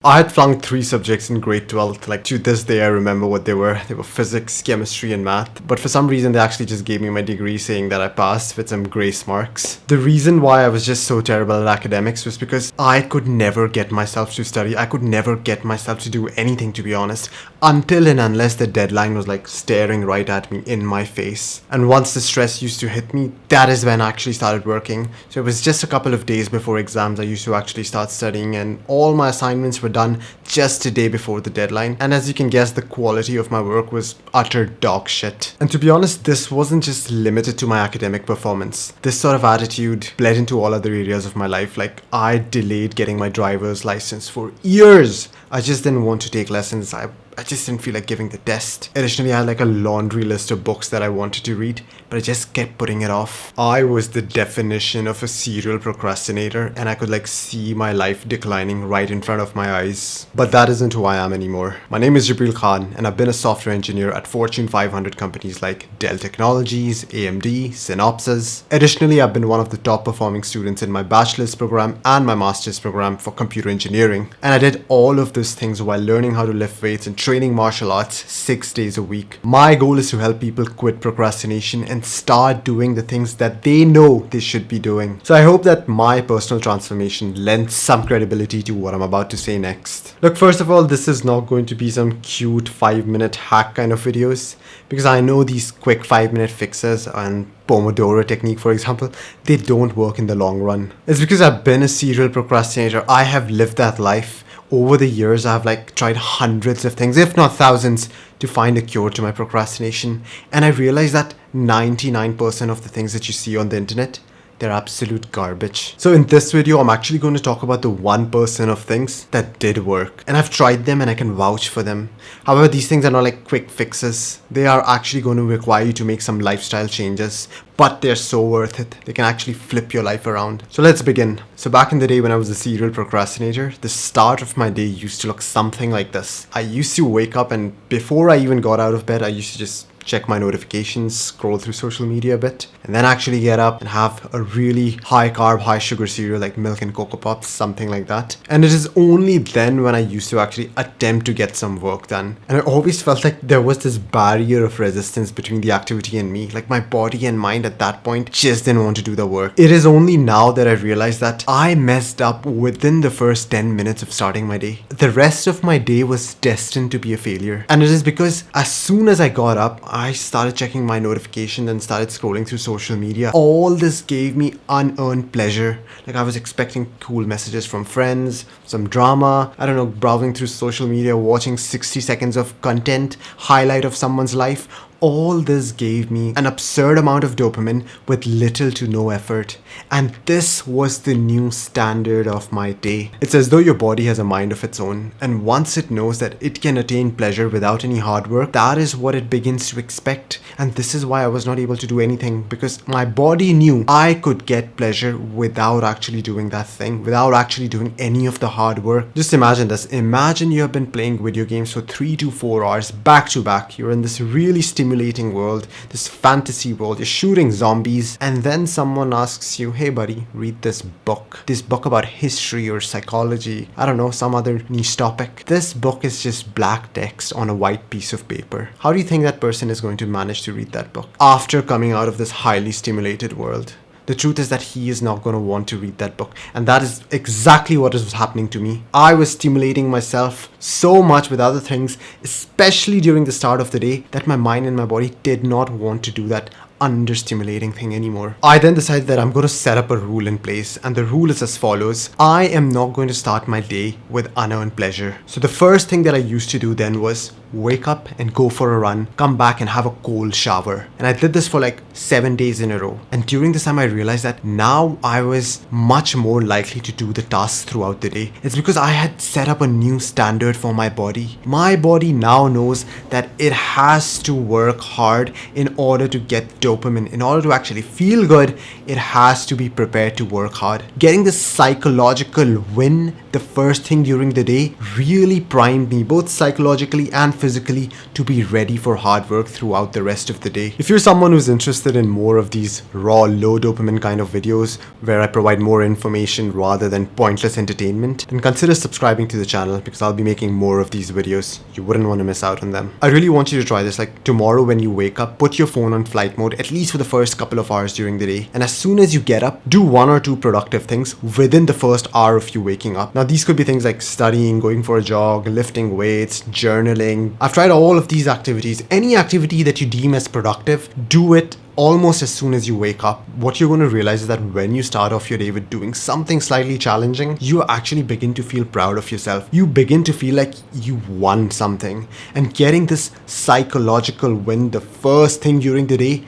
I had flunked 3 subjects in grade 12th. Like, to this day I remember what they were. They were physics, chemistry and math. But for some reason they actually just gave me my degree saying that I passed with some grace marks. The reason why I was just so terrible at academics was because I could never get myself to study. I could never get myself to do anything, to be honest, until and unless the deadline was like staring right at me in my face. And once the stress used to hit me, that is when I actually started working. So it was just a couple of days before exams I used to actually start studying, and all my assignments were done just a day before the deadline. And as you can guess, the quality of my work was utter dog shit. And to be honest, this wasn't just limited to my academic performance. This sort of attitude bled into all other areas of my life. Like, I delayed getting my driver's license for years. I just didn't want to take lessons. I just didn't feel like giving the test. Additionally, I had like a laundry list of books that I wanted to read, but I just kept putting it off. I was the definition of a serial procrastinator, and I could like see my life declining right in front of my eyes. But that isn't who I am anymore. My name is Jibreal Khan, and I've been a software engineer at Fortune 500 companies like Dell Technologies, AMD, Synopsys. Additionally, I've been one of the top performing students in my bachelor's program and my master's program for computer engineering. And I did all of those things while learning how to lift weights and training martial arts 6 days a week. My goal is to help people quit procrastination and start doing the things that they know they should be doing. So I hope that my personal transformation lends some credibility to what I'm about to say next. Look, first of all, this is not going to be some cute 5-minute hack kind of videos, because I know these quick 5-minute fixes and Pomodoro technique, for example, they don't work in the long run. It's because I've been a serial procrastinator. I have lived that life. Over the years, I've like tried hundreds of things, if not thousands, to find a cure to my procrastination. And I realized that 99% of the things that you see on the internet, they're absolute garbage. So in this video, I'm actually going to talk about the 1% of things that did work. And I've tried them and I can vouch for them. However, these things are not like quick fixes. They are actually going to require you to make some lifestyle changes, but they're so worth it. They can actually flip your life around. So let's begin. So back in the day when I was a serial procrastinator, the start of my day used to look something like this. I used to wake up, and before I even got out of bed, I used to just check my notifications, scroll through social media a bit, and then actually get up and have a really high carb, high sugar cereal like milk and Cocoa Pops, something like that. And it is only then when I used to actually attempt to get some work done. And I always felt like there was this barrier of resistance between the activity and me. Like, my body and mind at that point just didn't want to do the work. It is only now that I realized that I messed up within the first 10 minutes of starting my day. The rest of my day was destined to be a failure. And it is because as soon as I got up, I started checking my notifications and started scrolling through social media. All this gave me unearned pleasure. Like, I was expecting cool messages from friends, some drama, I don't know, browsing through social media, watching 60 seconds of content, highlight of someone's life. All this gave me an absurd amount of dopamine with little to no effort. And this was the new standard of my day. It's as though your body has a mind of its own, and once it knows that it can attain pleasure without any hard work, that is what it begins to expect. And this is why I was not able to do anything, because my body knew I could get pleasure without actually doing that thing, without actually doing any of the hard work. Just imagine this. Imagine you have been playing video games for 3 to 4 hours back to back. You're in this really stimulating world, this fantasy world, you're shooting zombies, and then someone asks you, hey buddy, read this book about history or psychology, I don't know, some other niche topic. This book is just black text on a white piece of paper. How do you think that person is going to manage to read that book after coming out of this highly stimulated world? The truth is that he is not going to want to read that book. And that is exactly what was happening to me. I was stimulating myself so much with other things, especially during the start of the day, that my mind and my body did not want to do that understimulating thing anymore. I then decided that I'm going to set up a rule in place, and the rule is as follows. I am not going to start my day with unearned pleasure. So the first thing that I used to do then was wake up and go for a run, come back and have a cold shower. And I did this for like 7 days in a row. And during this time I realized that now I was much more likely to do the tasks throughout the day. It's because I had set up a new standard for my body. My body now knows that it has to work hard in order to get dopamine. In order to actually feel good, it has to be prepared to work hard. Getting the psychological win the first thing during the day really primed me both psychologically and physically to be ready for hard work throughout the rest of the day. If you're someone who's interested in more of these raw, low dopamine kind of videos where I provide more information rather than pointless entertainment, then consider subscribing to the channel because I'll be making more of these videos. You wouldn't want to miss out on them. I really want you to try this. Like tomorrow when you wake up, put your phone on flight mode at least for the first couple of hours during the day. And as soon as you get up, do 1 or 2 productive things within the first hour of you waking up. Now these could be things like studying, going for a jog, lifting weights, journaling. I've tried all of these activities. Any activity that you deem as productive, do it almost as soon as you wake up. What you're going to realize is that when you start off your day with doing something slightly challenging, you actually begin to feel proud of yourself. You begin to feel like you won something. And getting this psychological win the first thing during the day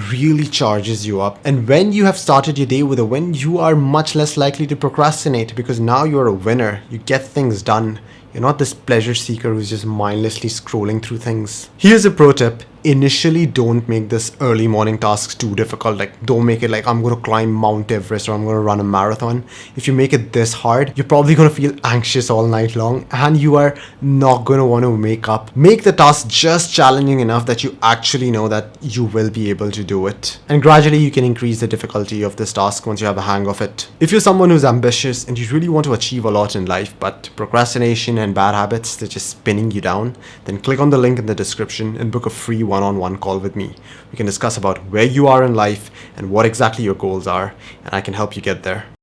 really charges you up. And when you have started your day with a win, you are much less likely to procrastinate because now you're a winner. You get things done. You're not this pleasure seeker who's just mindlessly scrolling through things. Here's a pro tip. Initially, don't make this early morning tasks too difficult. Like, don't make it like I'm going to climb Mount Everest or I'm going to run a marathon. If you make it this hard, you're probably going to feel anxious all night long and you are not going to want to wake up. Make the task just challenging enough that you actually know that you will be able to do it. And gradually, you can increase the difficulty of this task once you have a hang of it. If you're someone who's ambitious and you really want to achieve a lot in life, but procrastination and bad habits, they're just spinning you down, then click on the link in the description and book a free one-on-one call with me. We can discuss about where you are in life and what exactly your goals are, and I can help you get there.